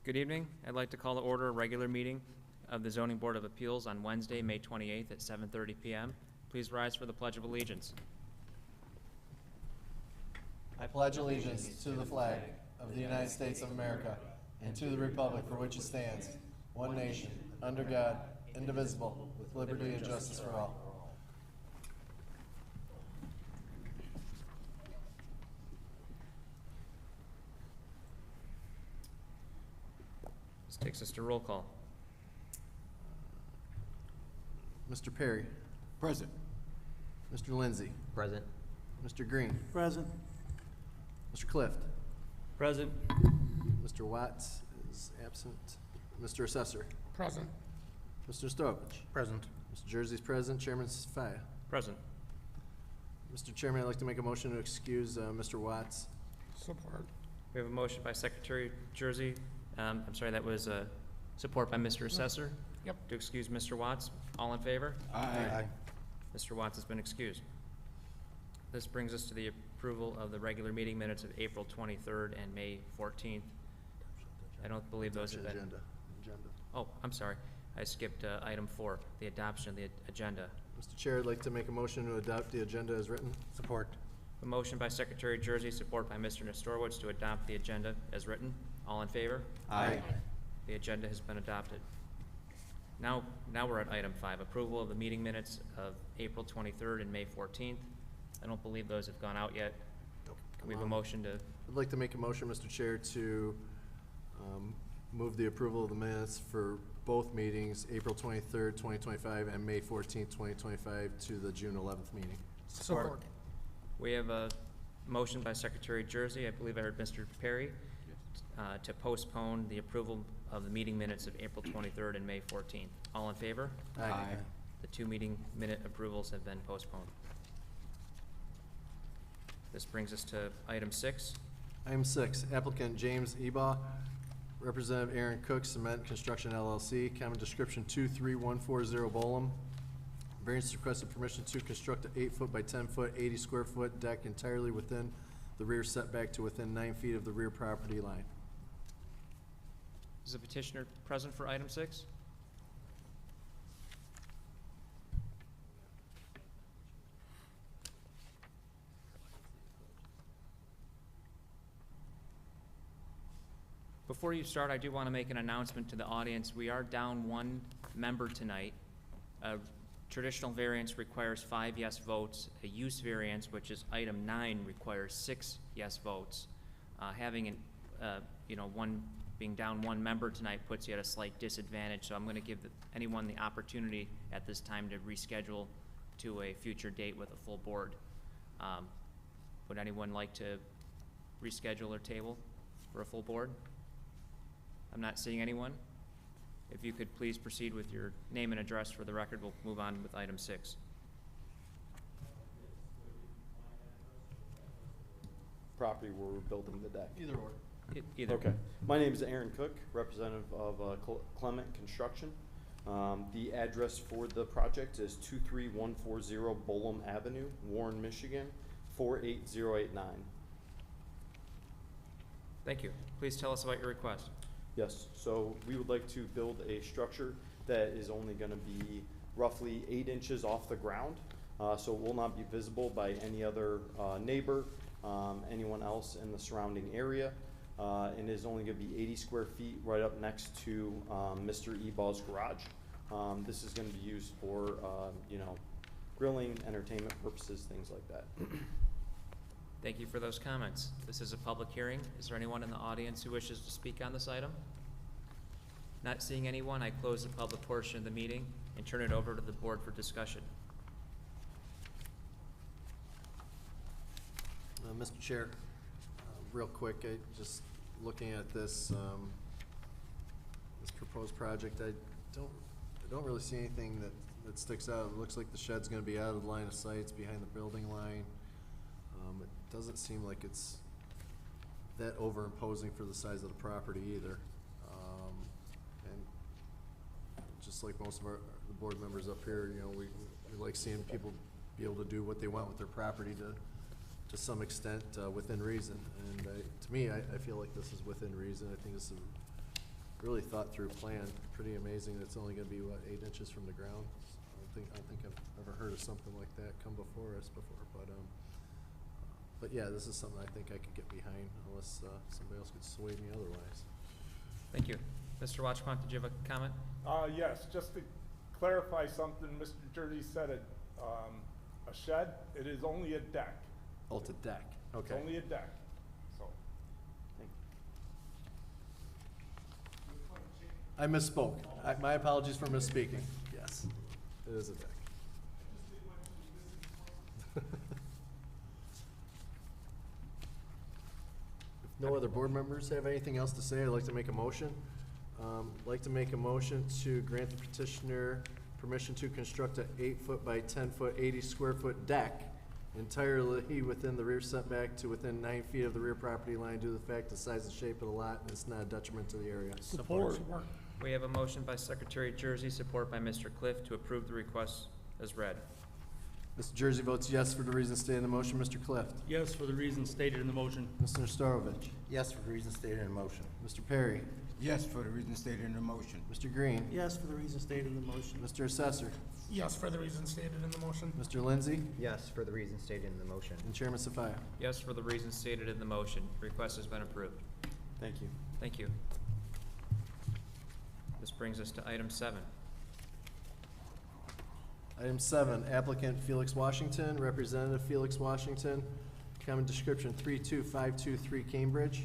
Good evening. I'd like to call to order a regular meeting of the Zoning Board of Appeals on Wednesday, May 28th at 7:30 PM. Please rise for the Pledge of Allegiance. I pledge allegiance to the flag of the United States of America and to the republic for which it stands, one nation, under God, indivisible, with liberty and justice for all. This takes us to roll call. Mr. Perry. Present. Mr. Lindsay. Present. Mr. Green. Present. Mr. Clift. Present. Mr. Watts is absent. Mr. Assessor. Present. Mr. Stovich. Present. Mr. Jersey's present. Chairman Faya. Present. Mr. Chairman, I'd like to make a motion to excuse Mr. Watts. Support. We have a motion by Secretary Jersey. I'm sorry, that was support by Mr. Assessor. Yep. To excuse Mr. Watts. All in favor? Aye. Mr. Watts has been excused. This brings us to the approval of the regular meeting minutes of April 23rd and May 14th. I don't believe those have been. Agenda. Oh, I'm sorry. I skipped item 4, the adoption of the agenda. Mr. Chair, I'd like to make a motion to adopt the agenda as written. Support. A motion by Secretary Jersey, support by Mr. Nestorowitz to adopt the agenda as written. All in favor? Aye. The agenda has been adopted. Now we're at item 5, approval of the meeting minutes of April 23rd and May 14th. I don't believe those have gone out yet. Can we have a motion to, I'd like to make a motion, Mr. Chair, to move the approval of the minutes for both meetings, April 23rd, 2025, and May 14th, 2025, to the June 11th meeting. Support. we have a motion by Secretary Jersey, I believe I heard Mr. Perry, to postpone the approval of the meeting minutes of April 23rd and May 14th. All in favor? Aye. The 2 meeting minute approvals have been postponed. This brings us to item 6. Item 6, applicant James Ebaugh, Representative Aaron Cook, Cement Construction LLC, common description 23140 Bolum. Variance requested permission to construct an 8-foot by 10-foot, 80 square foot deck entirely within the rear setback to within 9 feet of the rear property line. Is the petitioner present for item 6? Before you start, I do want to make an announcement to the audience. We are down 1 member tonight. A traditional variance requires 5 yes votes. A use variance, which is item 9, requires 6 yes votes. Having being down 1 member tonight puts you at a slight disadvantage, so I'm going to give anyone the opportunity at this time to reschedule to a future date with a full board. Would anyone like to reschedule or table for a full board? I'm not seeing anyone. If you could please proceed with your name and address for the record, we'll move on with item 6. Property where we're building the deck. Either or. Either. Okay. My name is Aaron Cook, representative of Clement Construction. The address for the project is 23140 Bolum Avenue, Warren, Michigan, 48089. Thank you. Please tell us about your request. Yes, so we would like to build a structure that is only going to be roughly 8 inches off the ground, so it will not be visible by any other neighbor, anyone else in the surrounding area, and is only going to be 80 square feet right up next to Mr. Ebaugh's garage. This is going to be used for, grilling, entertainment purposes, things like that. Thank you for those comments. This is a public hearing. Is there anyone in the audience who wishes to speak on this item? Not seeing anyone, I close the public portion of the meeting and turn it over to the board for discussion. Mr. Chair, real quick, just looking at this this proposed project, I don't really see anything that sticks out. It looks like the shed's going to be out of the line of sight. It's behind the building line. It doesn't seem like it's that overimposing for the size of the property either. And just like most of the board members up here, we like seeing people be able to do what they want with their property to some extent within reason. And to me, I feel like this is within reason. I think this is really thought-through plan. Pretty amazing. It's only gonna be, what, 8 inches from the ground? I don't think I've ever heard of something like that come before us before, but yeah, this is something I think I could get behind unless, somebody else could sway me otherwise. Thank you. Mr. Watchpont, did you have a comment? Yes, just to clarify something, Mr. Jersey said a shed, it is only a deck. Oh, it's a deck, It's okay. only a deck, so. I misspoke. My apologies for misspeaking. Yes, it is a deck. If no other board members have anything else to say, I'd like to make a motion. I'd like to make a motion to grant the petitioner permission to construct a 8-foot by 10-foot, 80-square-foot deck entirely within the rear setback to within 9 feet of the rear property line due to the fact, the size and shape of the lot, and it's not a detriment to the area. Support. We have a motion by Secretary Jersey, support by Mr. Cliff, to approve the request as read. Mr. Jersey votes yes for the reasons stated in the motion. Mr. Clift? Yes, for the reasons stated in the motion. Mr. Nesterovich? Yes, for the reasons stated in the motion. Mr. Perry? Yes, for the reasons stated in the motion. Mr. Green? Yes, for the reasons stated in the motion. Mr. Assessor? Yes, for the reasons stated in the motion. Mr. Lindsay? Yes, for the reasons stated in the motion. And Chairman Safaya? Yes, for the reasons stated in the motion. Request has been approved. Thank you. Thank you. This brings us to item 7. Item 7, applicant Felix Washington, Representative Felix Washington, common description 32523 Cambridge.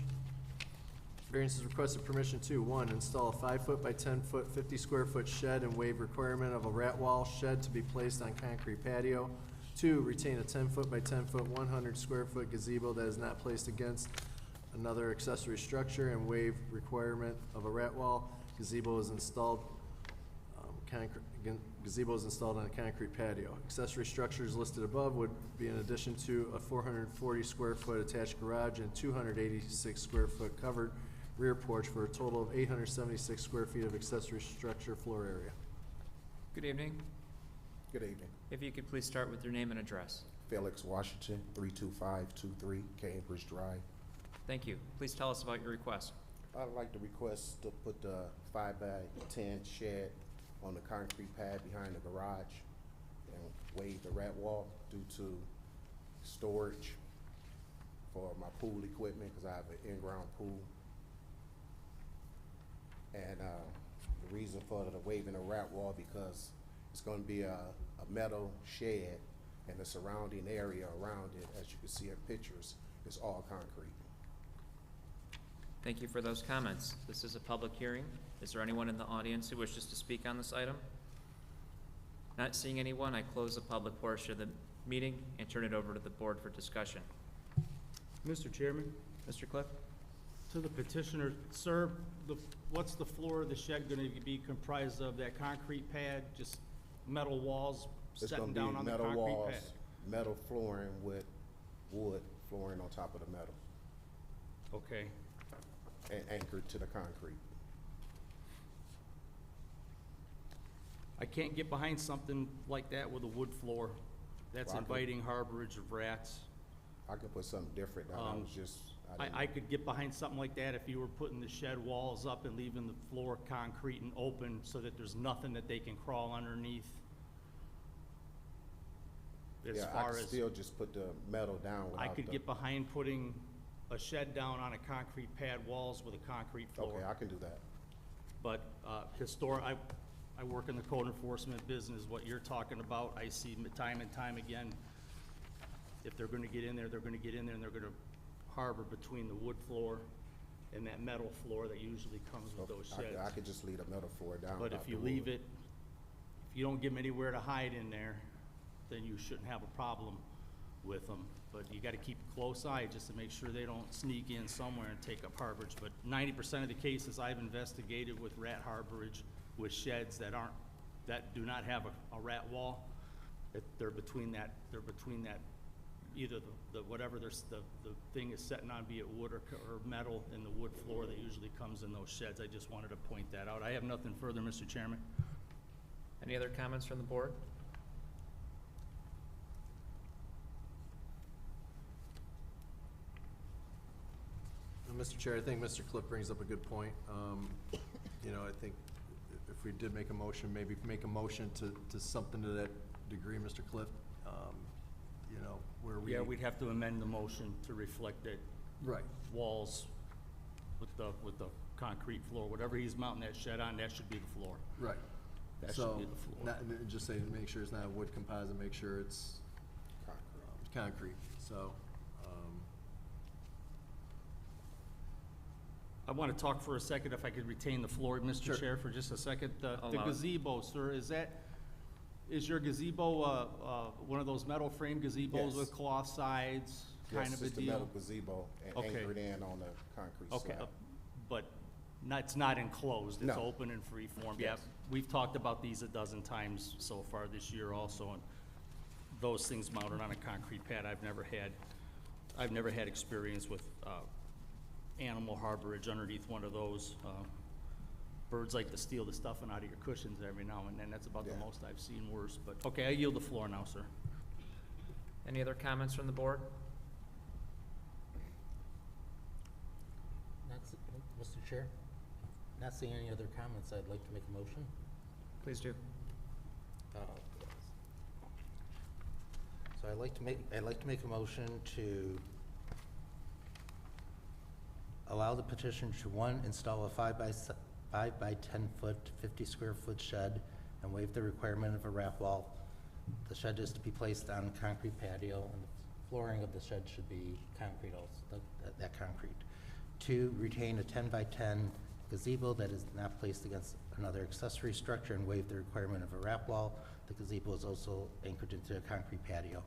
Variance is requested permission to, 1, install a 5-foot by 10-foot, 50-square-foot shed and waive requirement of a rat wall shed to be placed on concrete patio. 2, retain a 10-foot by 10-foot, 100-square-foot gazebo that is not placed against another accessory structure and waive requirement of a rat wall. Gazebo is installed gazebo is installed on a concrete patio. Accessory structures listed above would be in addition to a 440 square foot attached garage and 286 square foot covered rear porch for a total of 876 square feet of accessory structure floor area. Good evening. Good evening. If you could please start with your name and address. Felix Washington, 32523 Cambridge Drive. Thank you. Please tell us about your request. I'd like to request to put the 5 by 10 shed on the concrete pad behind the garage and waive the rat wall due to storage for my pool equipment, because I have an in-ground pool. And the reason for the waiving the rat wall, because it's gonna be a metal shed, and the surrounding area around it, as you can see in pictures, is all concrete. Thank you for those comments. This is a public hearing. Is there anyone in the audience who wishes to speak on this item? Not seeing anyone, I close the public portion of the meeting and turn it over to the board for discussion. Mr. Chairman, Mr. Cliff? to the petitioner, sir, what's the floor of the shed gonna be comprised of? That concrete pad, just metal walls It's setting gonna down be on the metal concrete walls, pad? metal flooring with wood flooring on top of the metal Okay, and anchored to the concrete. I can't get behind something like that with a wood floor. That's Well, I could- inviting harborage of rats. I could put something different down. I was just, I could get behind something like that if you were putting the shed walls up and leaving the floor concrete and open so that there's nothing that they can crawl underneath. As yeah, I far could as, still just put the metal down I without could the. get behind putting a shed down on a concrete pad walls with a concrete floor. Okay, I can do that. But, I work in the code enforcement business, what you're talking about, I see time and time again, if they're gonna get in there, they're gonna get in there and they're gonna harbor between the wood floor and that metal floor that usually comes with those sheds. I could just leave the metal floor down. But without if you the leave wood. it, if you don't give them anywhere to hide in there, then you shouldn't have a problem with them. But you gotta keep a close eye just to make sure they don't sneak in somewhere and take up harborage. But 90% of the cases I've investigated with rat harborage, with sheds that do not have a rat wall, that they're between that, either whatever the thing is setting on, be it wood or metal, and the wood floor that usually comes in those sheds. I just wanted to point that out. I have nothing further, Mr. Chairman. Any other comments from the board? Mr. Chair, I think Mr. Cliff brings up a good point. you know, I think if we did make a motion, maybe make a motion to something to that degree, Mr. Cliff, you know, where we. Yeah, we'd have to amend the motion to reflect that Right, walls with the concrete floor, whatever he's mounting that shed on, that should be the floor. right. That So, should be the floor. just say, make sure it's not a wood composite, make sure it's concrete, so, I want to talk for a second, if I could retain the floor, Sure. Mr. Chair, for just a second. The Allow it. gazebo, sir, is your gazebo, one of those metal frame gazebos Yes. with cloth sides, kind Yes, of a it's the metal deal? gazebo and Okay. anchored in on the concrete Okay, slab. but it's not enclosed, it's No. open and free form. Yeah, Yes. we've talked about these a dozen times so far this year also, and those things mounted on a concrete pad, I've never had experience with, animal harborage underneath one of those. Birds like to steal the stuffing out of your cushions every now and then, that's about the Yeah. most I've seen worse, but, okay, I yield the floor now, sir. Any other comments from the board? Mr. Chair, not seeing any other comments, I'd like to make a motion. Please do. So I'd like to make a motion to allow the petitioner to, one, install a 5 by 10 foot, 50 square foot shed and waive the requirement of a wrap wall. The shed is to be placed on a concrete patio, and the flooring of the shed should be concrete also, that concrete. Two, retain a 10 by 10 gazebo that is not placed against another accessory structure and waive the requirement of a wrap wall. The gazebo is also anchored into a concrete patio.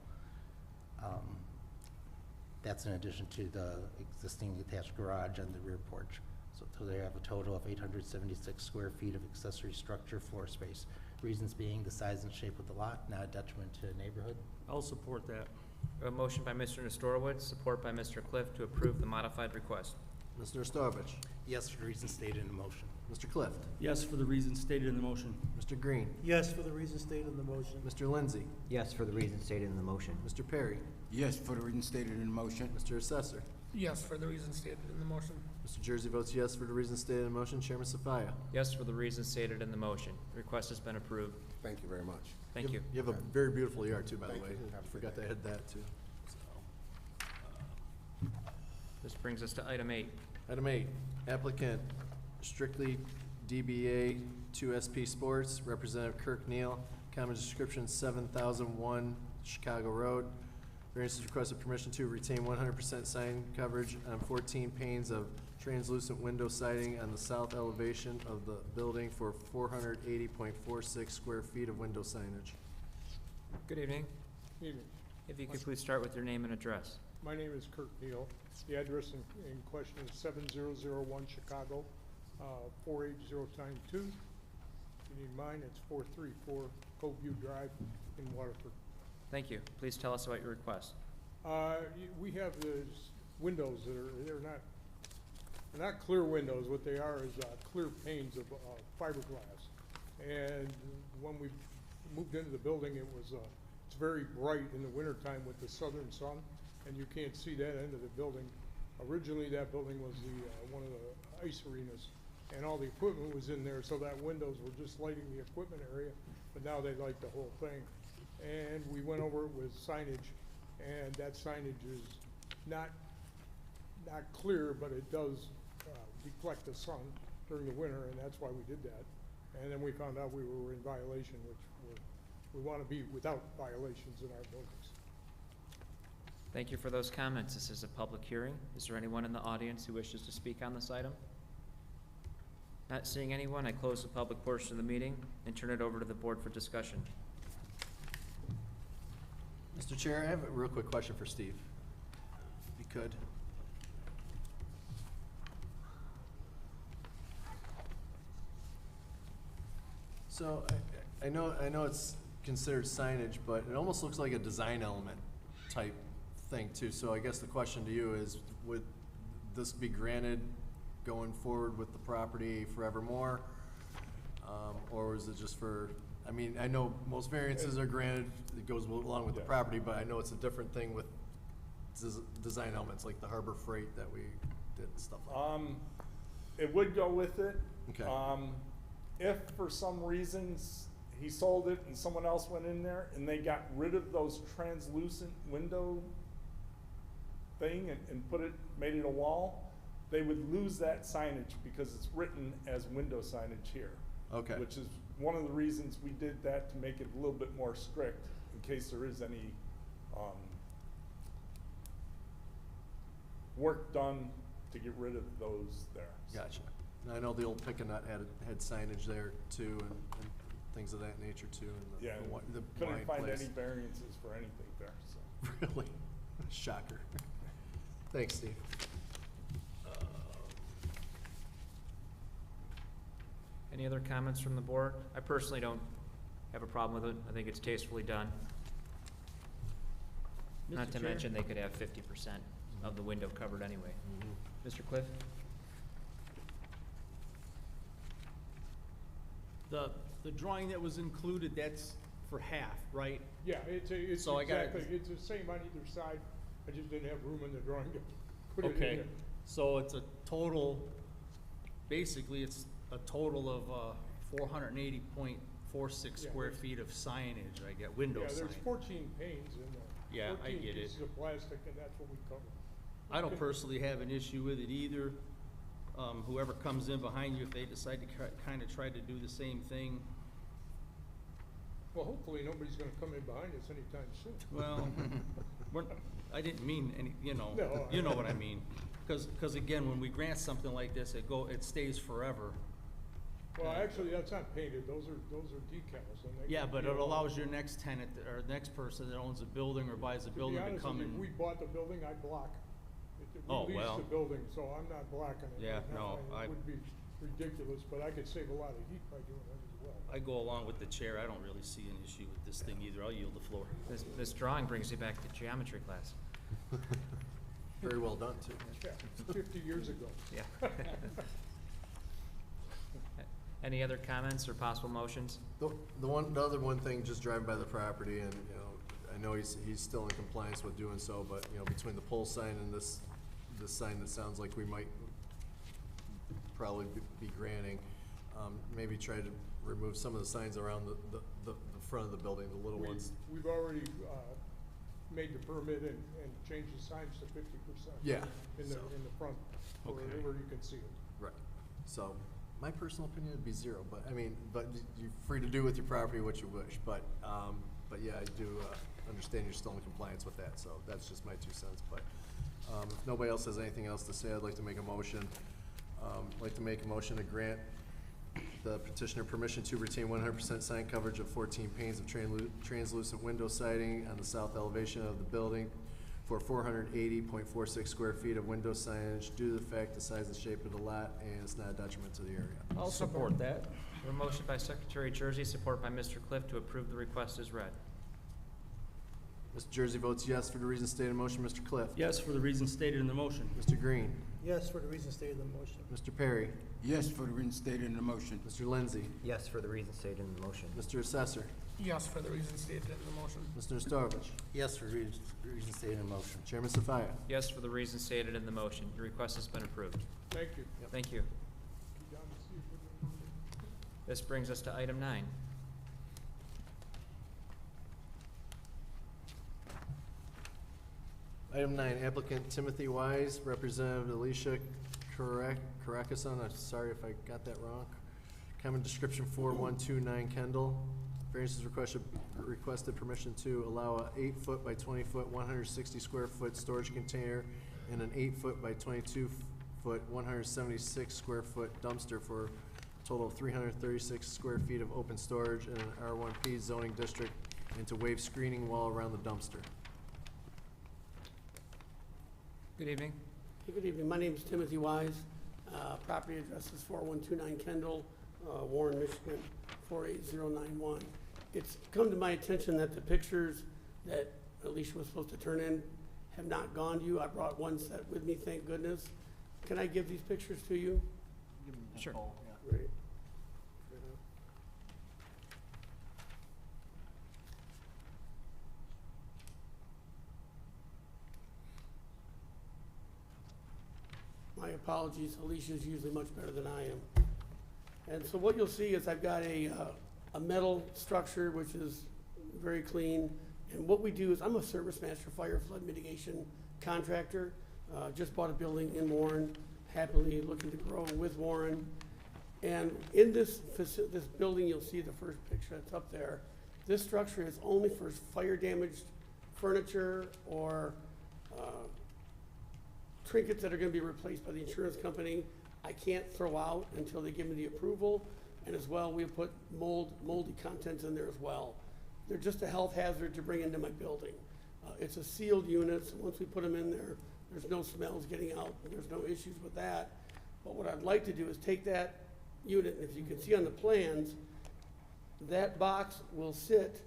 That's in addition to the existing attached garage and the rear porch. So they have a total of 876 square feet of accessory structure floor space. Reasons being the size and shape of the lot, not a detriment to the neighborhood. I'll support that. A motion by Mr. Nestorowitz, support by Mr. Cliff to approve the modified request. Mr. Nestorowitz, Yes, for the reasons stated in the motion. Mr. Clift, Yes, for the reasons stated in the motion. Mr. Green, Yes, for the reasons stated in the motion. Mr. Lindsay, Yes, for the reasons stated in the motion. Mr. Perry, Yes, for the reasons stated in the motion. Mr. Assessor. Yes, for the reasons stated in the motion. Mr. Jersey votes yes for the reasons stated in the motion. Chairman Safaya. Yes, for the reasons stated in the motion. Request has been approved. Thank you very much. Thank you. You have a very beautiful yard too, by the Thank way. you. Have a good Forgot day. to add that too. So, This brings us to item 8. Item 8, applicant Strictly DBA 2SP Sports, Representative Kirk Neal, common description 7001 Chicago Road. Variance is requested permission to retain 100% sign coverage on 14 panes of translucent window siding on the south elevation of the building for 480.46 square feet of window signage. Good evening. Evening. If you could please start with your name and address. My name is Kurt Neal. The address in question is 7001 Chicago, 48092. If you need mine, it's 434 Coveview Drive in Waterford. Thank you. Please tell us about your request. We have these windows that are, they're not clear windows. What they are is clear panes of fiberglass. And when we moved into the building, it's very bright in the wintertime with the southern sun, and you can't see that end of the building. Originally, that building was one of the ice arenas, and all the equipment was in there, so that windows were just lighting the equipment area, but now they light the whole thing. And we went over it with signage, and that signage is not clear, but it does deflect the sun during the winter, and that's why we did that. And then we found out we were in violation, which we want to be without violations in our buildings. Thank you for those comments. This is a public hearing. Is there anyone in the audience who wishes to speak on this item? Not seeing anyone, I close the public portion of the meeting and turn it over to the board for discussion. Mr. Chair, I have a real quick question for Steve, if you could. So I know it's considered signage, but it almost looks like a design element type thing too. So I guess the question to you is, would this be granted going forward with the property forevermore? Or is it just for, I mean, I know most variances are granted, it goes along with the Yeah. property, but I know it's a different thing with design elements like the Harbor Freight that we did and stuff like that. It would go with it, Okay. If for some reasons he sold it and someone else went in there and they got rid of those translucent window thing and made it a wall, they would lose that signage because it's written as window signage here. Okay. Which is one of the reasons we did that, to make it a little bit more strict in case there is any, work done to get rid of those there. Gotcha. And I know the old Pick a Nut had signage there too, and things of that nature too, and Yeah, the couldn't wine find place. any variances for anything there, so. Really? Shocker. Thanks, Steve. Any other comments from the board? I personally don't have a problem with it. I think it's tastefully done. Not Mr. to Chair? mention, they could have 50% of the window covered anyway. Mr. Cliff? The drawing that was included, that's for half, right? Yeah, it's So I gotta- exactly, it's the same on either side, I just didn't have room in the drawing to put it in Okay, there. so it's a total, basically, it's a total of 480.46 Yeah, square there's- feet of signage, I get, window Yeah, there's sign. 14 panes in there. Yeah, I 14 get it. pieces of plastic, and that's what we cover. I don't personally have an issue with it either. Whoever comes in behind you, if they decide to kind of try to do the same thing, Well, hopefully, nobody's gonna come in behind us anytime soon. well, I didn't mean any, No, you know what I mean. Because again, when we grant something like this, it stays forever. Well, actually, that's not painted, those are decals, and they. Yeah, can but be it all- allows your next tenant, or next person that owns a building or buys a To be building to honest come with you, in. if we bought the building, I'd block. Oh, We well. leased the building, so I'm not blocking it. Yeah, right now, no, and it would be ridiculous, but I could save a lot of heat by doing that as well. I go along with the chair. I don't really see an issue with this thing either. I'll yield the floor. This drawing brings you back to geometry class. Very well done too. Yeah, 50 years ago. Yeah. Any other comments or possible motions? The other one thing, just driving by the property, and, I know he's still in compliance with doing so, but, between the pole sign and this sign that sounds like we might probably be granting, maybe try to remove some of the signs around the front of the building, the little ones. We've already, made the permit and changed the signs to 50%. Yeah, In so- the front, Okay. wherever you can see it. Right. So, my personal opinion would be 0, but, but you're free to do with your property what you wish, but yeah, I do, understand you're still in compliance with that, so that's just my 2 cents, but, if nobody else has anything else to say, I'd like to make a motion. I'd like to make a motion to grant the petitioner permission to retain 100% sign coverage of 14 panes of translucent window siding on the south elevation of the building for 480.46 square feet of window signage due to the fact, the size and shape of the lot, and it's not a detriment to the area. I'll support that. A motion by Secretary Jersey, support by Mr. Cliff to approve the request as read. Mr. Jersey votes yes for the reasons stated in the motion. Mr. Cliff? Yes, for the reasons stated in the motion. Mr. Green? Yes, for the reasons stated in the motion. Mr. Perry? Yes, for the reasons stated in the motion. Mr. Lindsay? Yes, for the reasons stated in the motion. Mr. Assessor? Yes, for the reasons stated in the motion. Mr. Nestovich? Yes, for reasons stated in the motion. Chairman Safaya? Yes, for the reasons stated in the motion. Your request has been approved. Thank you. Thank you. Be down to see you for the permit. This brings us to item 9. Item 9, applicant Timothy Wise, Representative Alicia Caracasson, I'm sorry if I got that wrong. Common description 4129 Kendall. Variance is requested permission to allow a 8-foot by 20-foot, 160 square foot storage container and an 8-foot by 22-foot, 176 square foot dumpster for a total of 336 square feet of open storage in an R1P zoning district, and to waive screening wall around the dumpster. Good evening. Good evening. My name is Timothy Wise. Property address is 4129 Kendall, Warren, Michigan, 48091. It's come to my attention that the pictures that Alicia was supposed to turn in have not gone to you. I brought one set with me, thank goodness. Can I give these pictures to you? Sure. Great. My apologies, Alicia's usually much better than I am. And so what you'll see is I've got a metal structure which is very clean. And what we do is, I'm a Service Master Fire Flood Mitigation contractor. Just bought a building in Warren, happily looking to grow with Warren. And in this building, you'll see the first picture that's up there. This structure is only for fire damaged furniture or trinkets that are gonna be replaced by the insurance company. I can't throw out until they give me the approval. And as well, we put moldy contents in there as well. They're just a health hazard to bring into my building. It's a sealed unit, so once we put them in there, there's no smells getting out, and there's no issues with that. But what I'd like to do is take that unit, and if you can see on the plans, that box will sit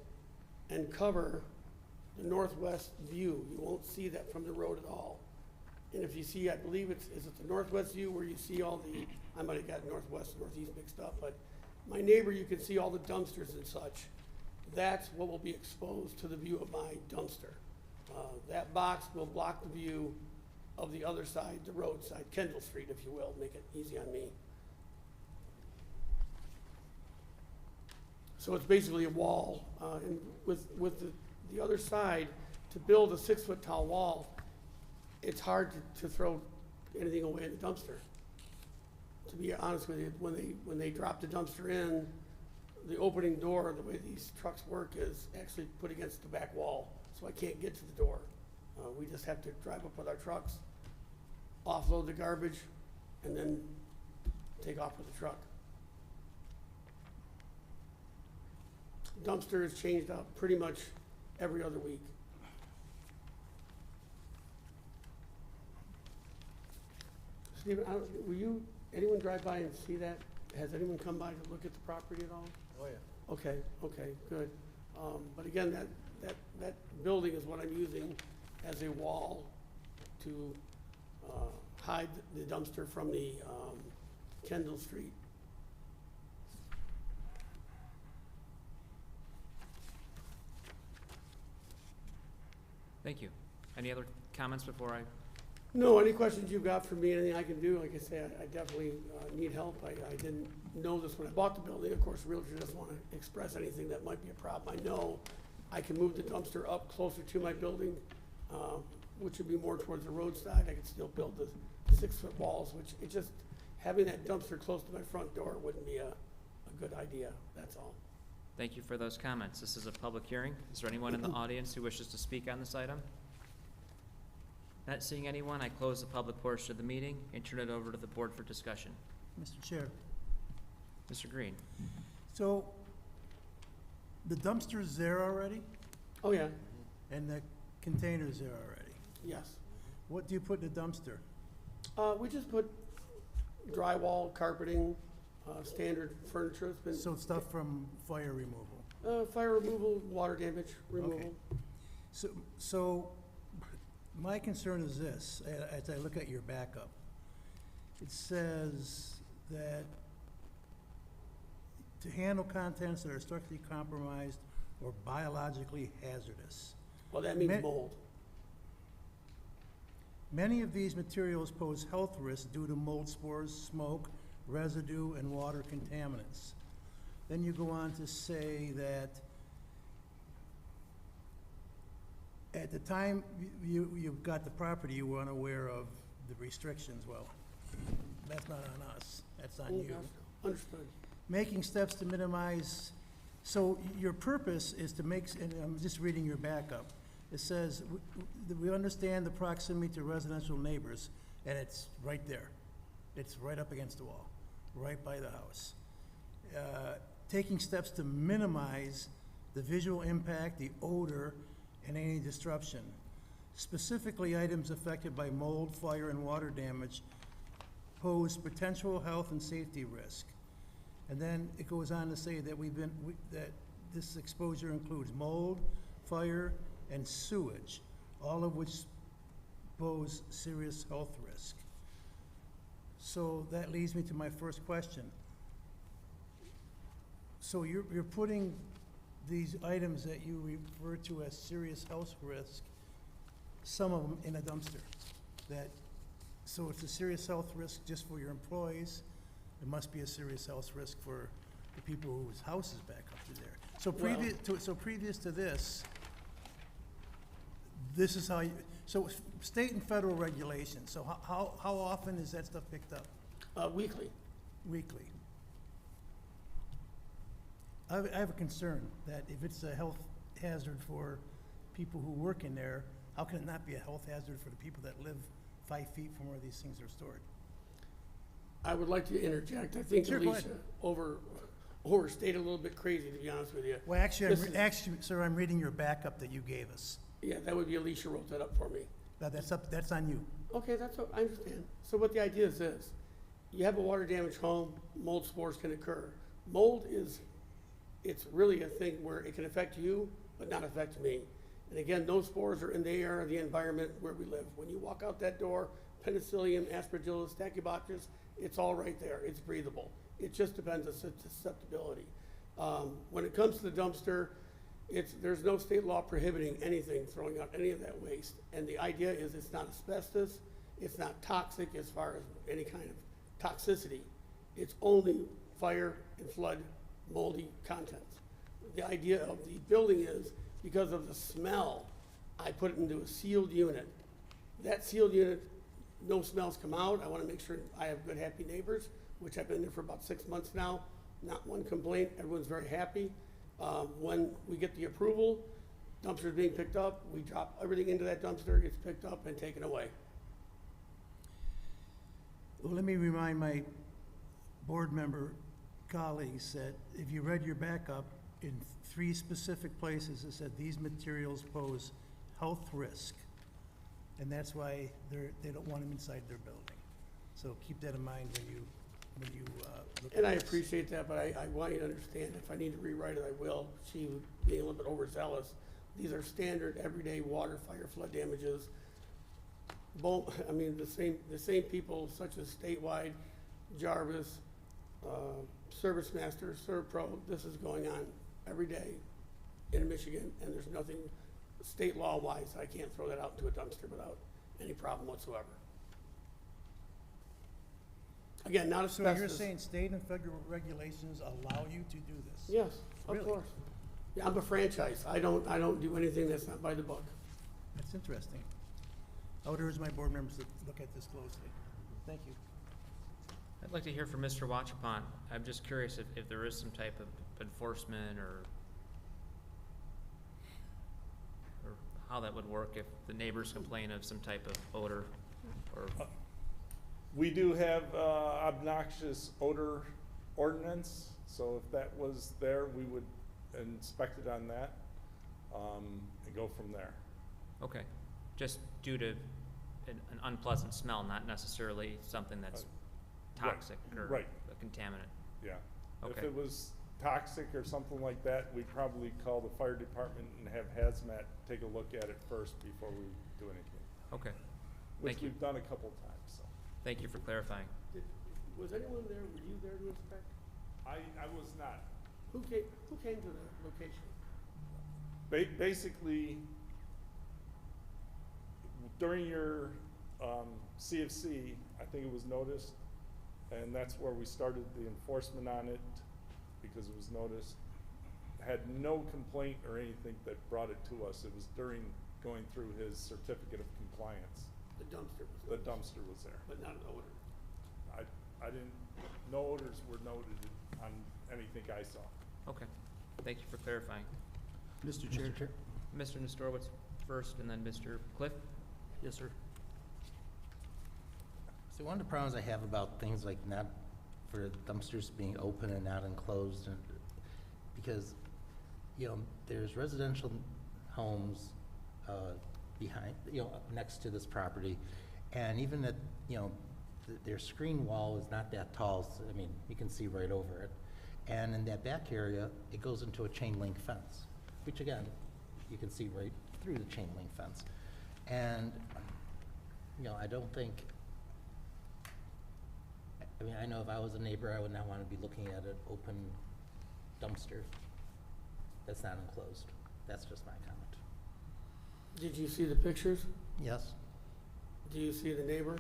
and cover the northwest view. You won't see that from the road at all. And if you see, I believe is it the northwest view where you see all the, I might have got northwest, northeast mixed up, but my neighbor, you can see all the dumpsters and such. That's what will be exposed to the view of my dumpster. That box will block the view of the other side, the roadside, Kendall Street, if you will, make it easy on me. So it's basically a wall, and with the other side, to build a 6-foot tall wall, it's hard to throw anything away in the dumpster. To be honest with you, when they drop the dumpster in, the opening door, the way these trucks work, is actually put against the back wall, so I can't get to the door. We just have to drive up with our trucks, offload the garbage, and then take off with the truck. Dumpster is changed out pretty much every other week. Stephen, anyone drive by and see that? Has anyone come by to look at the property at all? Oh, yeah. Okay, good. But again, that building is what I'm using as a wall to hide the dumpster from the Kendall Street. Thank you. Any other comments before I? No, any questions you've got for me, anything I can do? Like I say, I definitely need help. I didn't know this when I bought the building. Of course, realtor doesn't want to express anything that might be a problem. I know I can move the dumpster up closer to my building, which would be more towards the roadside. I could still build the 6-foot walls, which it just, having that dumpster close to my front door wouldn't be a good idea, that's all. Thank you for those comments. This is a public hearing. Is there anyone in the audience who wishes to speak on this item? Not seeing anyone, I close the public portion of the meeting and turn it over to the board for discussion. Mr. Chair, Mr. Green. so the dumpster's there already, Oh, yeah, and the container's there already. yes. What do you put in the dumpster? We just put drywall, carpeting, standard furniture. It's been So stuff from fire removal. fire removal, water damage removal. So my concern is this, as I look at your backup. It says that to handle contents that are structurally compromised or biologically hazardous. Well, that means mold. Many of these materials pose health risks due to mold spores, smoke, residue, and water contaminants. Then you go on to say that at the time you got the property, you were unaware of the restrictions. Well, that's not on us, that's on you. Understood. Making steps to minimize, so your purpose is to make, and I'm just reading your backup. It says, we understand the proximity to residential neighbors, and it's right there. It's right up against the wall, right by the house. Taking steps to minimize the visual impact, the odor, and any disruption. Specifically, items affected by mold, fire, and water damage pose potential health and safety risk. And then it goes on to say that that this exposure includes mold, fire, and sewage, all of which pose serious health risk. So that leads me to my first question. So you're putting these items that you refer to as serious health risk, some of them in a dumpster. So it's a serious health risk just for your employees, it must be a serious health risk for the people whose house is back up to there. So previous to this, this is how you, so state and federal regulations, so how often is that stuff picked up? Weekly. Weekly. I have a concern that if it's a health hazard for people who work in there, how can it not be a health hazard for the people that live 5 feet from where these things are stored? I would like to interject. I think Sure, go Alicia ahead. overstated a little bit crazy, to be honest with you. Well, actually, This is- actually, sir, I'm reading your backup that you gave us. Yeah, that would be Alicia wrote that up for me. That's on you. Okay, I understand. So what the idea is this, you have a water damaged home, mold spores can occur. Mold it's really a thing where it can affect you, but not affect me. And again, those spores are in the air, the environment where we live. When you walk out that door, penicillium, aspergillus, stachybotrys, it's all right there, it's breathable. It just depends on susceptibility. When it comes to the dumpster, there's no state law prohibiting anything, throwing out any of that waste. And the idea is it's not asbestos, it's not toxic as far as any kind of toxicity. It's only fire and flood moldy contents. The idea of the building is, because of the smell, I put it into a sealed unit. That sealed unit, no smells come out. I want to make sure I have good, happy neighbors, which I've been there for about 6 months now. Not one complaint, everyone's very happy. When we get the approval, dumpster's being picked up, we drop everything into that dumpster, gets picked up and taken away. Well, let me remind my board member colleagues that if you read your backup, in 3 specific places, it said these materials pose health risk. And that's why they don't want them inside their building. So keep that in mind when you look at And I this. appreciate that, but I want you to understand, if I need to rewrite it, I will. She was being a little bit overzealous. These are standard, everyday water, fire, flood damages. The same people such as Statewide, Jarvis, ServiceMaster, ServPro, this is going on every day in Michigan, and there's nothing state law-wise, I can't throw that out into a dumpster without any problem whatsoever. Again, not So asbestos. you're saying state and federal regulations allow you to do this? Yes, of Really? course. Yeah, I'm a franchise. I don't do anything that's not by the book. That's interesting. I would urge my board members to look at this closely. Thank you. I'd like to hear from Mr. Watchapon. I'm just curious if there is some type of enforcement or how that would work if the neighbors complain of some type of odor or, We do have obnoxious odor ordinance, so if that was there, we would inspect it on that and go from there. okay, just due to an unpleasant smell, not necessarily something that's toxic or right. a contaminant. Yeah. If Okay. it was toxic or something like that, we'd probably call the fire department and have hazmat take a look at it first before we do anything. Okay, Which Thank you. we've done a couple times, so. thank you for clarifying. Was anyone there, were you there to inspect? I was not. Who came to the location? Basically, during your CFC, I think it was noticed, and that's where we started the enforcement on it, because it was noticed. Had no complaint or anything that brought it to us. It was during going through his certificate of compliance. The dumpster was The noticed, dumpster was there. but not an odor. I didn't, no odors were noted on anything I saw. Okay, thank you for clarifying. Mr. Chair. Mr. Nestorowitz first and then Mr. Cliff? Yes, sir. So one of the problems I have about things like not, for dumpsters being open and not enclosed, and, because, there's residential homes, behind, next to this property, and even that, their screen wall is not that tall, so, you can see right over it. And in that back area, it goes into a chain link fence, which again, you can see right through the chain link fence. And, I don't think, I know if I was a neighbor, I would not want to be looking at an open dumpster that's not enclosed. That's just my comment. Did you see the pictures? Yes? Do you see the neighbor?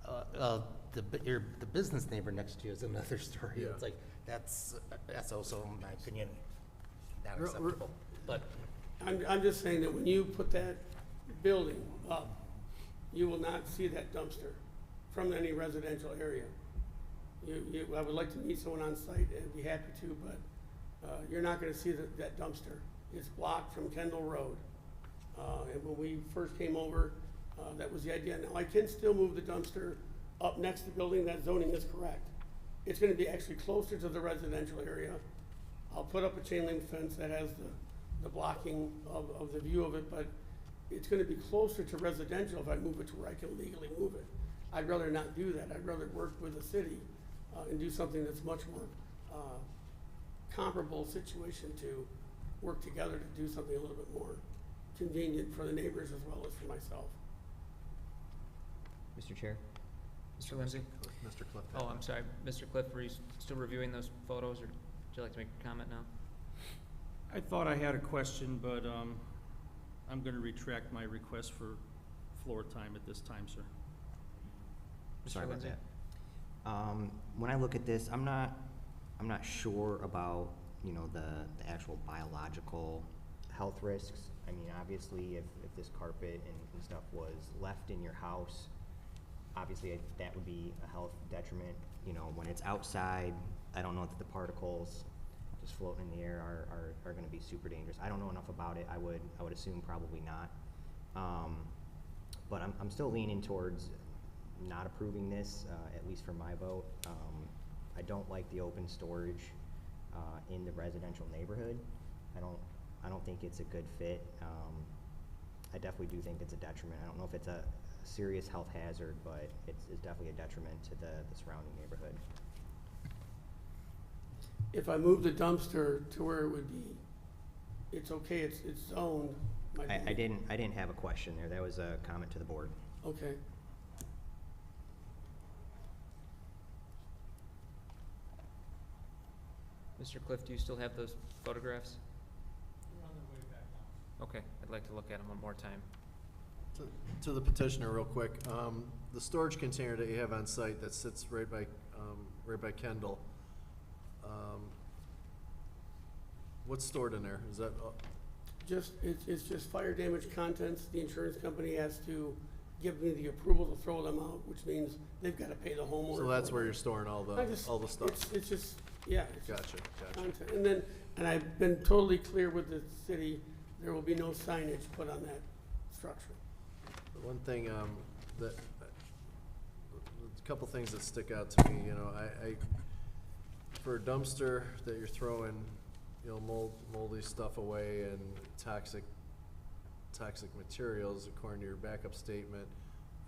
The business neighbor next to you is another story. Yeah. It's like, that's also, in my opinion, not Real- acceptable. But I'm just saying that when you put that building up, you will not see that dumpster from any residential area. I would like to meet someone on site, and be happy to, but, you're not gonna see that dumpster. It's blocked from Kendall Road. And when we first came over, that was the idea. Now, I can still move the dumpster up next to the building, that zoning is correct. It's gonna be actually closer to the residential area. I'll put up a chain link fence that has the blocking of the view of it, but it's gonna be closer to residential if I move it to where I can legally move it. I'd rather not do that. I'd rather work with the city, and do something that's much more, comparable situation to work together to do something a little bit more convenient for the neighbors as well as for myself. Mr. Chair? Mr. Lindsay? Mr. Cliff. Oh, I'm sorry, Mr. Cliff, were you still reviewing those photos, or would you like to make a comment now? I thought I had a question, but I'm going to retract my request for floor time at this time, sir. Mr. Sorry about Lindsay? that. When I look at this, I'm not sure about, you know, the actual biological health risks. I mean, obviously, if this carpet and stuff was left in your house, obviously that would be a health detriment. You know, when it's outside, I don't know that the particles just floating in the air are gonna be super dangerous. I don't know enough about it. I would assume probably not. But I'm still leaning towards not approving this, at least for my vote. I don't like the open storage in the residential neighborhood. I don't think it's a good fit. I definitely do think it's a detriment. I don't know if it's a serious health hazard, but it's definitely a detriment to the surrounding neighborhood. If I move the dumpster to where it would be, it's okay, it's zoned. I didn't have a question there. That was a comment to the board. Okay. Mr. Cliff, do you still have those photographs? Okay, I'd like to look at them one more time. To the petitioner, real quick, the storage container that you have on site that sits right by Kendall, what's stored in there? Is that, It's just fire damage contents. The insurance company has to give me the approval to throw them out, which means they've gotta pay the homeowner. so that's for where it. you're storing all I the just- stuff? It's just, yeah. it's just Gotcha. content. And I've been totally clear with the city, there will be no signage put on that structure. The one thing, a couple things that stick out to me, you know, I for a dumpster that you're throwing, you know, moldy stuff away and toxic materials, according to your backup statement,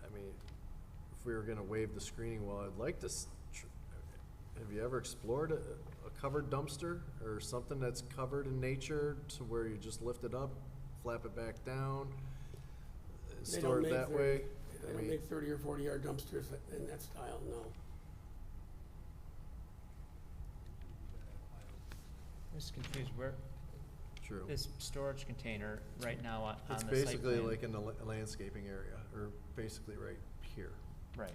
I mean, if we were gonna waive the screening wall, I'd like to, have you ever explored a covered dumpster or something that's covered in nature to where you just lift it up, flap it back down, They store don't it make that their- way? They I don't mean, make 30 or 40-yard dumpsters in that style, no. I'm just confused, where, true. this storage container right now on the It's site basically plan- like in the landscaping area, or basically right here. Right.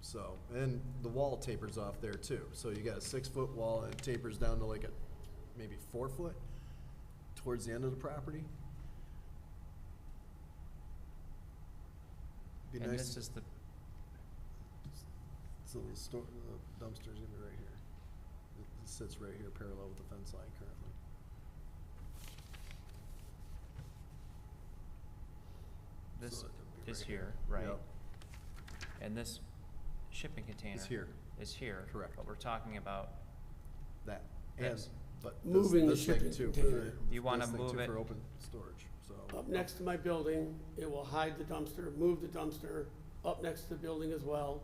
So, and the wall tapers off there too. So you got a 6-foot wall and it tapers down to like a, maybe 4 foot towards the end of the property. Be And nice. this is the, So the dumpster's gonna be right here. It sits right here parallel with the fence line currently. this So it'll be is right here, right? Yep. And this shipping container. It's here. Is here. Correct. But we're talking about, That, and, Yes. but Moving the this thing shipping too, container. You wanna this thing move too it- for open storage, so. Up next to my building, it will hide the dumpster, move the dumpster up next to the building as well.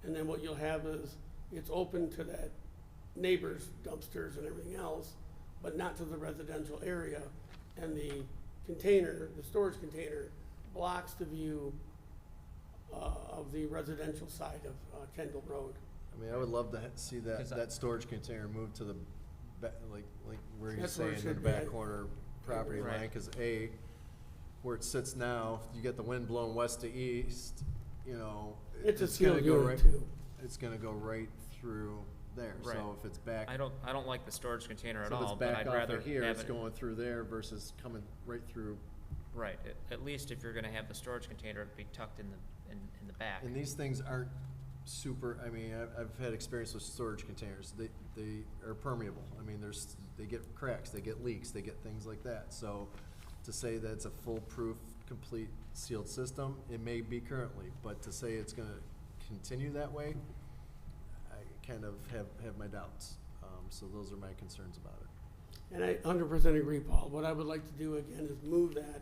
And then what you'll have is, it's open to that neighbor's dumpsters and everything else, but not to the residential area. And the container, the storage container, blocks the view of the residential side of Kendall Road. I mean, I would love to see that, 'Cause that storage container moved to the like where you're That's where it saying in the should be. back corner property Right. line, cause where it sits now, you get the wind blowing west to east, you know, It's a gonna sealed go unit right. too. It's gonna go right through there. Right. So if it's back, I don't like the storage container at so if it's all, but back I'd off rather of here, have it's it. going through there versus coming right through. Right, at least if you're gonna have the storage container, it'd be tucked in the back. And these things aren't super, I mean, I've had experience with storage containers. They are permeable. I mean, they get cracks, they get leaks, they get things like that. So to say that it's a foolproof, complete sealed system, it may be currently, but to say it's gonna continue that way, I kind of have my doubts. So those are my concerns about it. And I 100% agree, Paul. What I would like to do again is move that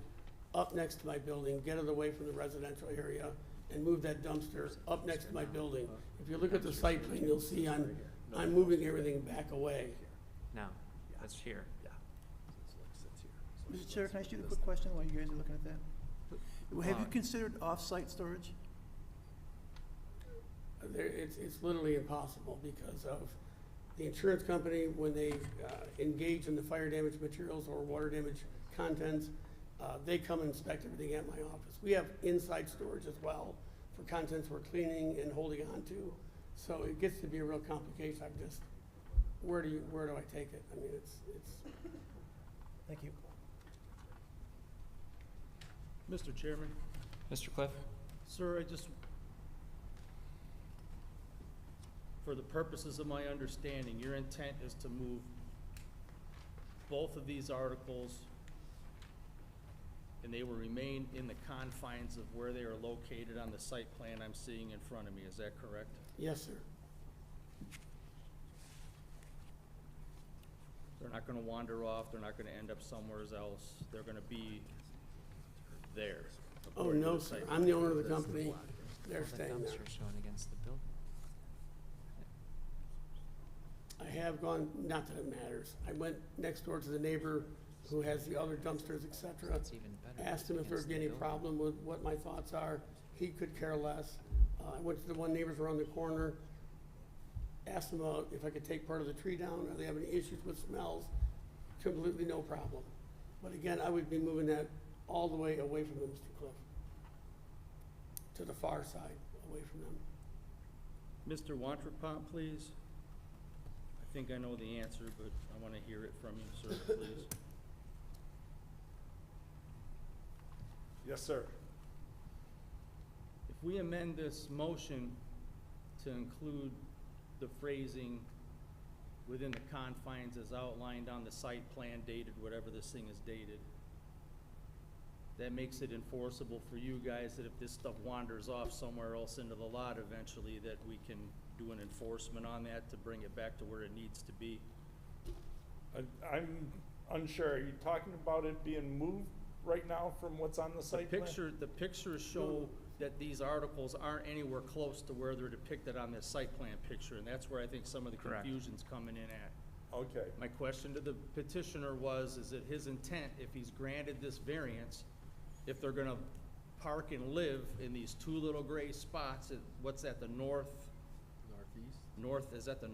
up next to my building, get it away from the residential area, and move that dumpster up next to my building. If you look at the site plan, you'll see I'm moving everything back away. No, that's here. Mr. Chair, can I ask you a quick question while you guys are looking at that? Have you considered off-site storage? It's literally impossible because of the insurance company, when they engage in the fire damage materials or water damage contents, they come and inspect everything at my office. We have inside storage as well for contents we're cleaning and holding on to. So it gets to be a real complication. I'm just, where do I take it? I mean, it's. Thank you. Mr. Chairman, Mr. Cliff? sir, for the purposes of my understanding, your intent is to move both of these articles, and they will remain in the confines of where they are located on the site plan I'm seeing in front of me. Is that correct? Yes, sir. They're not gonna wander off, they're not gonna end up somewhere else, they're gonna be there. Oh, according to no, the sir. site I'm plan. the owner of the company. They're The staying there. dumpster showing against the building. I have gone, not that it matters. I went next door to the neighbor who has the other dumpsters, et cetera. That's even better. Asked him if there'd against be the any building. problem with what my thoughts are. He could care less. I went to the one neighbors around the corner, asked them if I could take part of the tree down, or they have any issues with smells. Completely no problem. But again, I would be moving that all the way away from them, Mr. Cliff. To the far side, away from them. Mr. Wantrapont, please. I think I know the answer, but I wanna hear it from you, sir, please. Yes, sir. If we amend this motion to include the phrasing within the confines as outlined on the site plan dated, whatever this thing is dated, that makes it enforceable for you guys that if this stuff wanders off somewhere else into the lot eventually, that we can do an enforcement on that to bring it back to where it needs to be. I'm unsure. Are you talking about it being moved right now from what's on the The site plan? the pictures show that these articles aren't anywhere close to where they're depicted on this site plan picture, and that's where I think some of the Correct. confusion's coming in at. Okay. My question to the petitioner was, is it his intent, if he's granted this variance, if they're gonna park and live in these two little gray spots, what's that, the northeast, is that the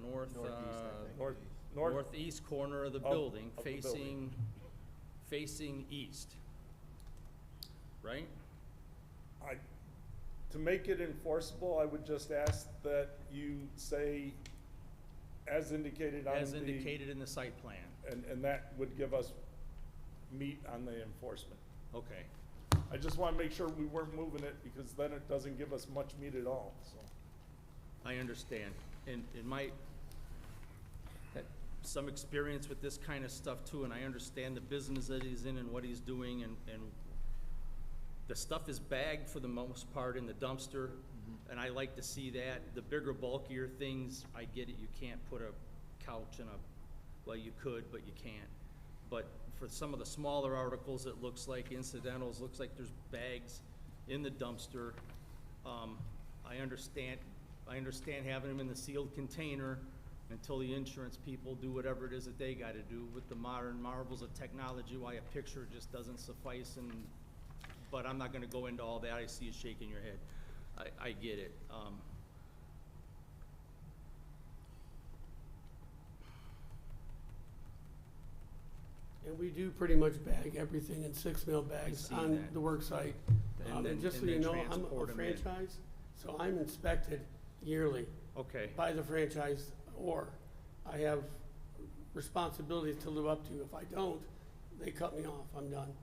northeast corner of the building, of the building. facing east, right? To make it enforceable, I would just ask that you say, as indicated on the. As indicated in the site plan. And that would give us meat on the enforcement. Okay. I just wanna make sure we weren't moving it, because then it doesn't give us much meat at all, so. I understand, and my, had some experience with this kind of stuff too, and I understand the business that he's in and what he's doing, and the stuff is bagged for the most part in the dumpster, and I like to see that. The bigger, bulkier things, I get it, you can't put a couch in well, you could, but you can't. But for some of the smaller articles, it looks like incidentals, looks like there's bags in the dumpster. I understand having them in the sealed container until the insurance people do whatever it is that they gotta do with the modern marvels of technology, why a picture just doesn't suffice, but I'm not gonna go into all that. I see you shaking your head. I get it. And we do pretty much bag everything in 6 mil bags see on that. the work site. And then- And just so and you then know, I'm a transport 'em in. franchise, So I'm inspected yearly Okay, by the franchise, or I have responsibilities to live up to. If I don't, they cut me off, I'm done.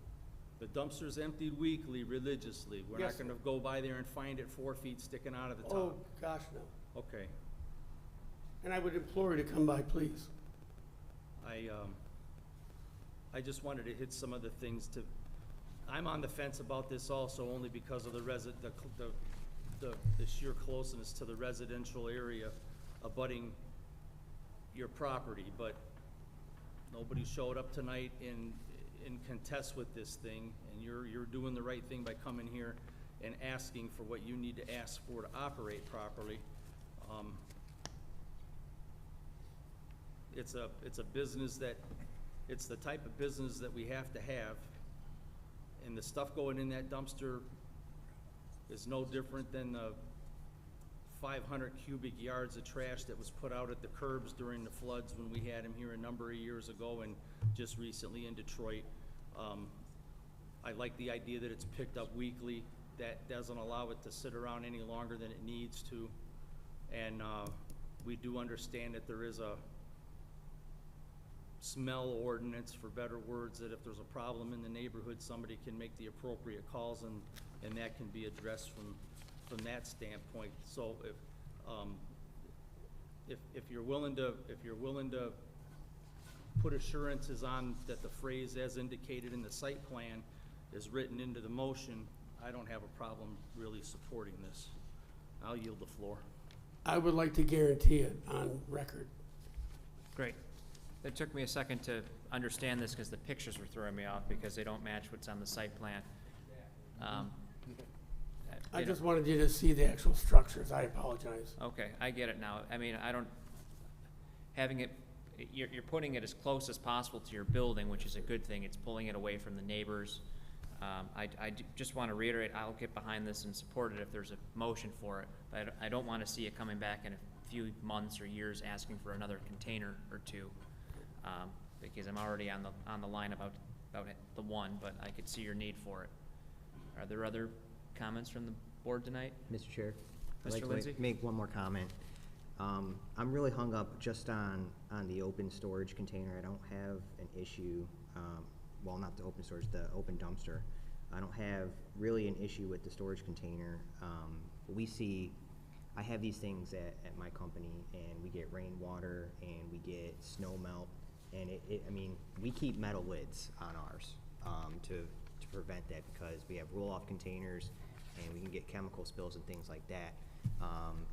the dumpster's emptied weekly religiously. We're Yes, not gonna go by there and find it 4 feet sticking out of the Oh, top. gosh, no. Okay, And I would implore you to come by, please. I just wanted to hit some of the things to, I'm on the fence about this also only because of the sheer closeness to the residential area abutting your property, but nobody showed up tonight in contest with this thing, and you're doing the right thing by coming here and asking for what you need to ask for to operate properly. It's a business that, it's the type of business that we have to have, and the stuff going in that dumpster is no different than the 500 cubic yards of trash that was put out at the curbs during the floods when we had them here a number of years ago and just recently in Detroit. I like the idea that it's picked up weekly. That doesn't allow it to sit around any longer than it needs to. And we do understand that there is a smell ordinance, for better words, that if there's a problem in the neighborhood, somebody can make the appropriate calls and that can be addressed from that standpoint. So if you're willing to put assurances on that the phrase as indicated in the site plan is written into the motion, I don't have a problem really supporting this. I'll yield the floor. I would like to guarantee it on record. Great. It took me a second to understand this because the pictures were throwing me off because they don't match what's on the site plan. I you know- just wanted you to see the actual structures. I apologize. Okay, I get it now. I mean, I don't, having it, you're putting it as close as possible to your building, which is a good thing. It's pulling it away from the neighbors. Just want to reiterate, I'll get behind this and support it if there's a motion for it. But I don't want to see it coming back in a few months or years asking for another container or two. Because I'm already on the line about the one, but I could see your need for it. Are there other comments from the board tonight? Mr. Chair? I'd Mr. like to Lindsay? make one more comment. I'm really hung up just on the open storage container. I don't have an issue, well, not the open storage, the open dumpster. I don't have really an issue with the storage container. I have these things at my company, and we get rainwater and we get snow melt, and I mean, we keep metal lids on ours to prevent that because we have roll-off containers and we can get chemical spills and things like that.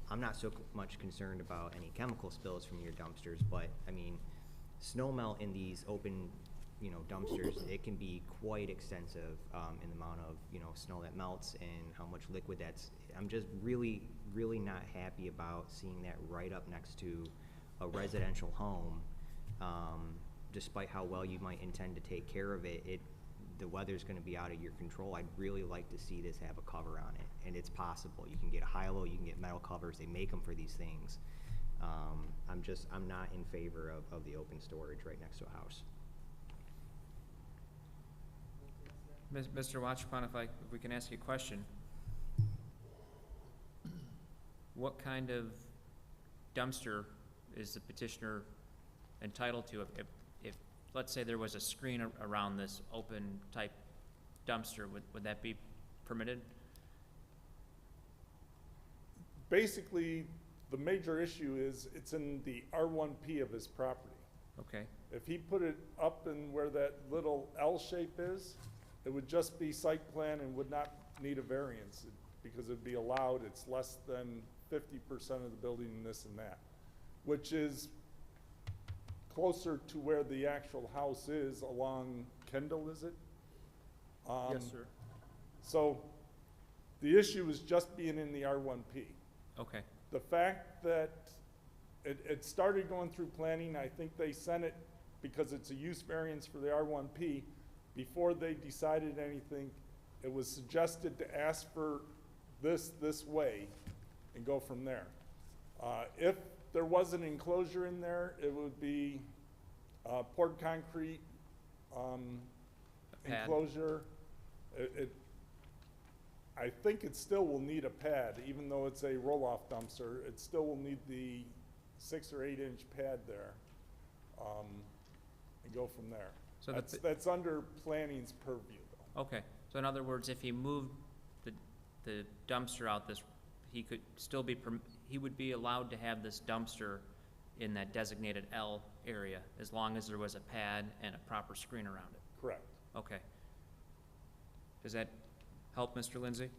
I'm not so much concerned about any chemical spills from your dumpsters, but I mean, snow melt in these open, dumpsters, it can be quite extensive in the amount of, snow that melts and how much liquid I'm just really, really not happy about seeing that right up next to a residential home. Despite how well you might intend to take care of it, the weather's gonna be out of your control. I'd really like to see this have a cover on it, and it's possible. You can get a high-low, you can get metal covers, they make them for these things. I'm not in favor of the open storage right next to a house. Mr. Watchpon, if we can ask you a question. What kind of dumpster is the petitioner entitled to if let's say there was a screen around this open type dumpster, would that be permitted? Basically, the major issue is it's in the R1P of his property. Okay, If he put it up in where that little L shape is, it would just be site plan and would not need a variance because it'd be allowed. It's less than 50% of the building and this and that, which is closer to where the actual house is along Kendall, is it? Yes, sir. So the issue is just being in the R1P. okay, The fact that it started going through planning, I think they sent it because it's a use variance for the R1P. Before they decided anything, it was suggested to ask for this way and go from there. If there was an enclosure in there, it would be poured concrete pad. enclosure. I think it still will need a pad, even though it's a roll-off dumpster, it still will need the 6 or 8 inch pad there, and go from there. So That's under planning's purview, though. Okay, so in other words, if he moved the dumpster out this, he could still be, he would be allowed to have this dumpster in that designated L area, as long as there was a pad and a proper screen around it? Correct. Okay. Does that help, Mr. Lindsay?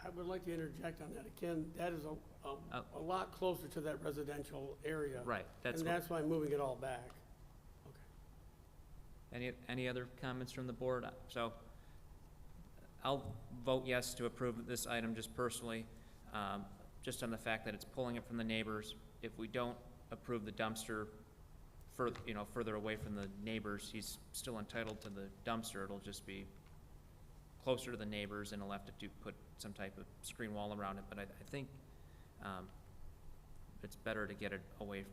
I would like to interject on that. Again, that is a lot closer to that residential area. Right, that's And what, that's why I'm moving it all back. any other comments from the board? So, I'll vote yes to approve this item just personally, just on the fact that it's pulling it from the neighbors. If we don't approve the dumpster further away from the neighbors, he's still entitled to the dumpster. It'll just be closer to the neighbors, and he'll have to put some type of screen wall around it. But I think it's better to get it away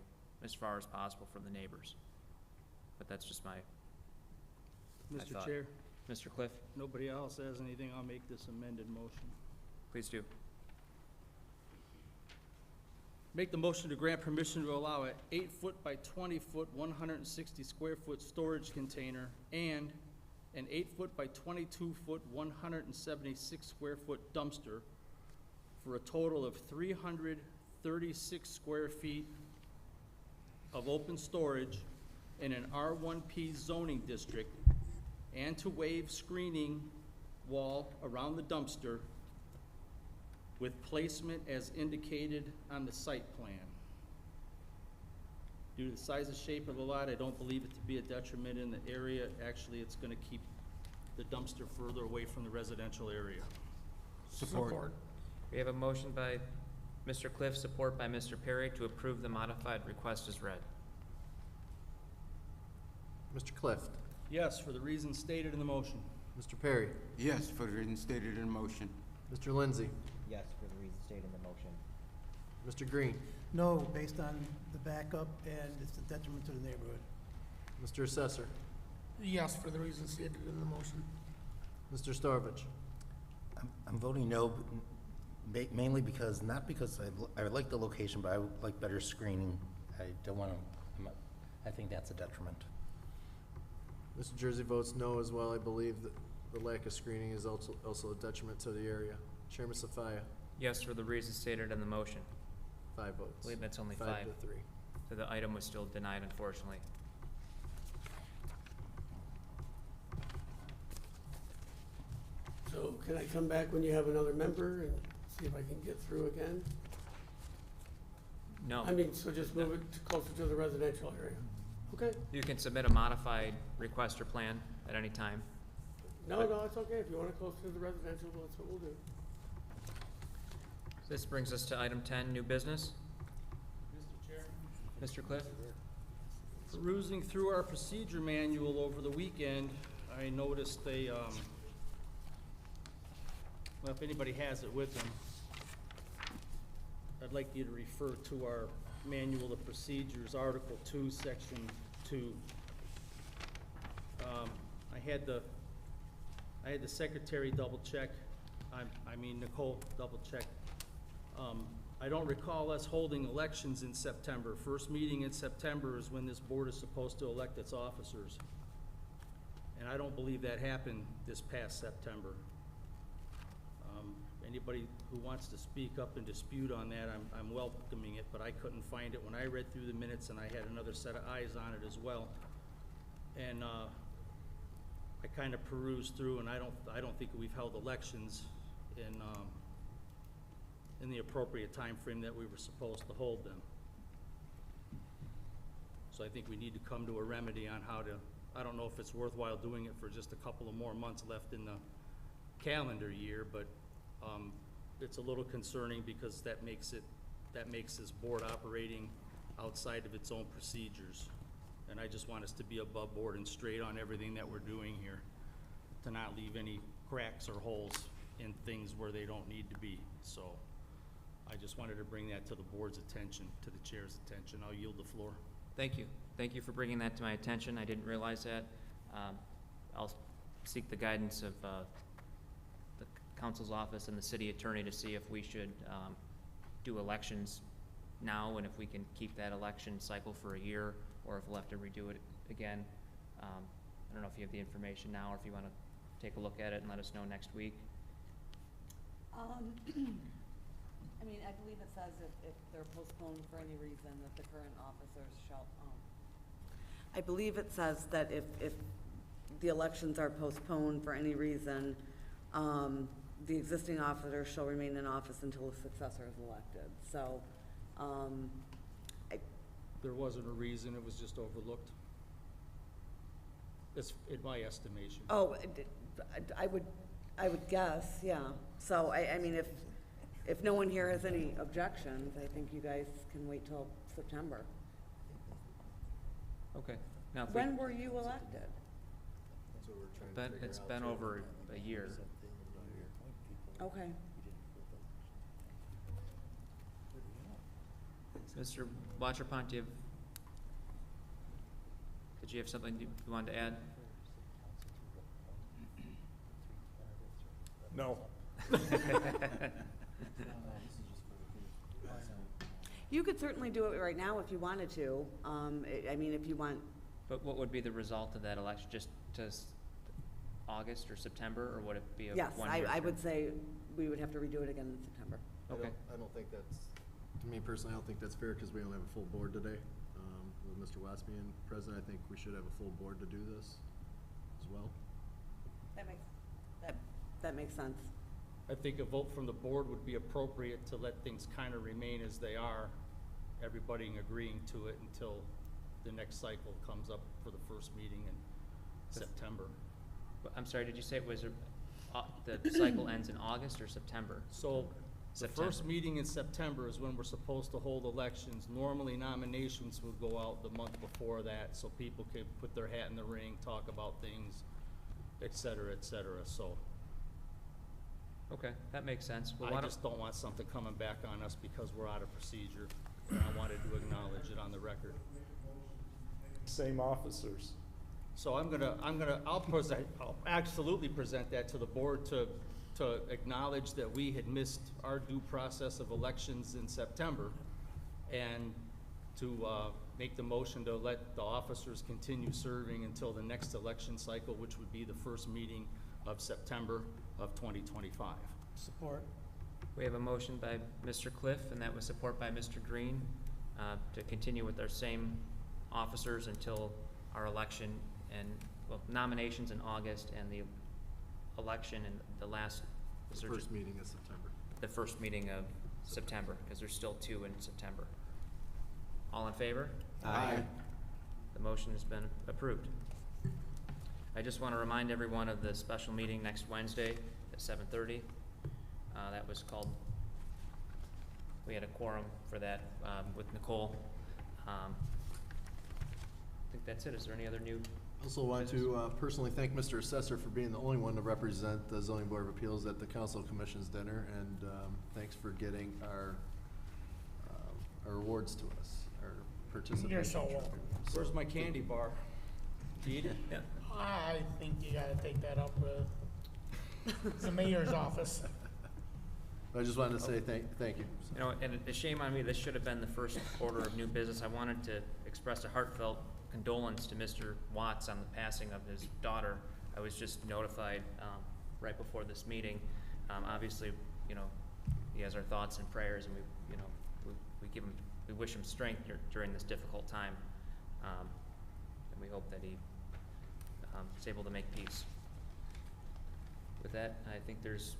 as far as possible from the neighbors. But that's just my Mr. thought. Chair, Mr. Cliff, nobody else has anything, I'll make this amended motion. please do. Make the motion to grant permission to allow a 8-foot by 20-foot, 160 square foot storage container and an 8-foot by 22-foot, 176 square foot dumpster for a total of 336 square feet of open storage in an R1P zoning district, and to waive screening wall around the dumpster with placement as indicated on the site plan. Due to the size and shape of the lot, I don't believe it to be a detriment in the area. Actually, it's gonna keep the dumpster further away from the residential area. Support. We have a motion by Mr. Cliff, support by Mr. Perry, to approve the modified request as read. Mr. Clift, Yes, for the reasons stated in the motion. Mr. Perry, Yes, for the reasons stated in the motion. Mr. Lindsay, Yes, for the reasons stated in the motion. Mr. Green, No, based on the backup, and it's a detriment to the neighborhood. Mr. Assessor, Yes, for the reasons stated in the motion. Mr. Storvich, I'm voting no, mainly because, not because I like the location, but I would like better screening. I don't want to, I think that's a detriment. Mr. Jersey votes no as well. I believe that the lack of screening is also a detriment to the area. Chairman Safaya, Yes, for the reasons stated in the motion. 5 I votes. believe that's only 5 5. to 3. So the item was still denied, unfortunately. So can I come back when you have another member and see if I can get through again? No. I mean, so just move it closer to the residential area. Okay? You can submit a modified request or plan at any time. No, it's okay. If you want it closer to the residential, that's what we'll do. This brings us to item 10, new business. Mr. Chair. Mr. Cliff? Perusing through our procedure manual over the weekend, I noticed well, if anybody has it with them, I'd like you to refer to our manual of procedures, Article 2, Section 2. I had the secretary double check, Nicole double check. I don't recall us holding elections in September. First meeting in September is when this board is supposed to elect its officers. And I don't believe that happened this past September. Anybody who wants to speak up and dispute on that, I'm welcoming it, but I couldn't find it when I read through the minutes, and I had another set of eyes on it as well. And I kind of perused through, and I don't think we've held elections in the appropriate time frame that we were supposed to hold them. So I think we need to come to a remedy on how to, I don't know if it's worthwhile doing it for just a couple of more months left in the calendar year, but it's a little concerning because that makes this board operating outside of its own procedures. And I just want us to be above board and straight on everything that we're doing here, to not leave any cracks or holes in things where they don't need to be. So I just wanted to bring that to the board's attention, to the chair's attention. I'll yield the floor. Thank you. Thank you for bringing that to my attention. I didn't realize that. I'll seek the guidance of council's office and the city attorney to see if we should do elections now, and if we can keep that election cycle for a year, or if we'll have to redo it again. I don't know if you have the information now, or if you want to take a look at it and let us know next week. I mean, I believe it says if they're postponed for any reason, that the current officers shall, I believe it says that if the elections are postponed for any reason, the existing officer shall remain in office until a successor is elected. So, There wasn't a reason, it was just overlooked. That's in my estimation. oh, I would guess, yeah. So, I mean, if no one here has any objections, I think you guys can wait till September. Okay. Now, if we- When were you elected? That's what we're trying to figure out. It's been too. over a year. Okay. Mr. Watcherpont, did you have something you wanted to add? No. You could certainly do it right now if you wanted to. I mean, if you want, But what would be the result of that election, just to August or September, or would it be a yes, one-year I term? would say we would have to redo it again in September. Okay. I don't think that's, to me personally, I don't think that's fair, because we only have a full board today. With Mr. Watts being president, I think we should have a full board to do this as well. That makes sense. I think a vote from the board would be appropriate to let things kind of remain as they are, everybody agreeing to it until the next cycle comes up for the first meeting in September. But I'm sorry, did you say it was, the cycle ends in August or September? So the September. first meeting in September is when we're supposed to hold elections. Normally nominations would go out the month before that, so people could put their hat in the ring, talk about things, et cetera, so. Okay, that makes sense. Well, why I don't- just don't want something coming back on us because we're out of procedure. And I wanted to acknowledge it on the record. Same officers. So I'll absolutely present that to the board to acknowledge that we had missed our due process of elections in September, and to make the motion to let the officers continue serving until the next election cycle, which would be the first meeting of September of 2025. Support. We have a motion by Mr. Cliff, and that was support by Mr. Green, to continue with our same officers until our election and, well, nominations in August and the election in the last, was there First just meeting in September. the first meeting of September, because there's still 2 in September. All in favor? Aye. The motion has been approved. I just want to remind everyone of the special meeting next Wednesday at 7:30. That was called, we had a quorum for that with Nicole. I think that's it. Is there any other new? Also want to personally thank Mr. Assessor for being the only one to represent the Zoning Board of Appeals at the Council Commission's dinner, and thanks for getting our awards to us, our participation. You're so welcome. Where's my candy bar? Do you eat it? Yeah. I think you gotta take that up with the mayor's office. I just wanted to say thank you. You know, and a shame on me, this should have been the first order of new business. I wanted to express a heartfelt condolence to Mr. Watts on the passing of his daughter. I was just notified right before this meeting. Obviously, you know, he has our thoughts and prayers, and we wish him strength during this difficult time. And we hope that he is able to make peace. With that, I think there's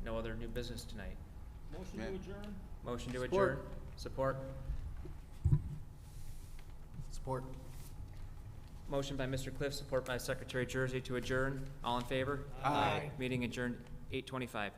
no other new business tonight. Motion to adjourn? Motion to Support. adjourn? Support? Support. Motion by Mr. Cliff, support by Secretary Jersey to adjourn. All in favor? Aye. Meeting adjourned 8:25.